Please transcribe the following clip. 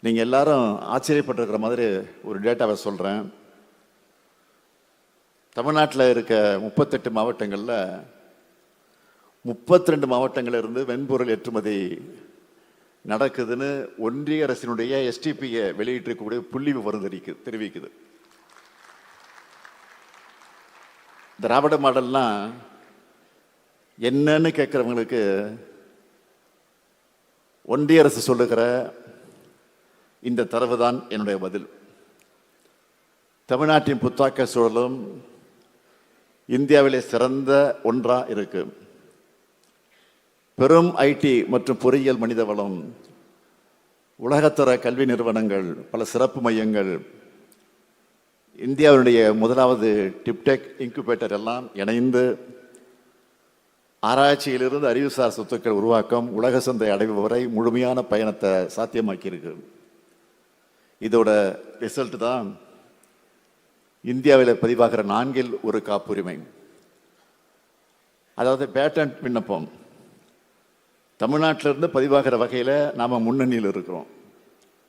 நீங்கள் எல்லாரும் ஆச்சரியப்பட்டிருக்கிற மாதிரி ஒரு டேட்டாவை சொல்கிறேன். தமிழ்நாட்டில் இருக்க 38 மாவட்டங்களில் 32 மாவட்டங்களில் இருந்து வெண்பொருள் ஏற்றுமதி நடக்குதுன்னு ஒன்றிய அரசினுடைய எஸ்டிபியை வெளியிட்டிருக்கக்கூடிய புள்ளி விவரம் தெரிவிக்குது. திராவிட மாடல்லாம் என்னன்னு கேட்குறவங்களுக்கு ஒன்றிய அரசு சொல்லுகிற இந்த தரவு தான் என்னுடைய பதில். தமிழ்நாட்டின் புத்தாக்க சூழலும் இந்தியாவிலே சிறந்த ஒன்றாக இருக்கு. பெரும் ஐடி மற்றும் பொறியியல் மனித வளம், உலகத்தர கல்வி நிறுவனங்கள், பல சிறப்பு மையங்கள், இந்தியாவினுடைய முதலாவது டிப்டெக் இன்குபேட்டர் எல்லாம் இணைந்து ஆராய்ச்சியிலிருந்து அறிவுசார் சொத்துக்கள் உருவாக்கம், உலக சந்தை அடைவு வரை முழுமையான பயணத்தை சாத்தியமாக்கியிருக்கு. இதோட ரிசல்ட் தான் இந்தியாவில் பதிவாகிற 4ல் 1 காப்புரிமை. அதாவது பேட்டன்ட் விண்ணப்பம் தமிழ்நாட்டிலிருந்து பதிவாகிற வகையில் நாம் முன்னணியில் இருக்கிறோம்.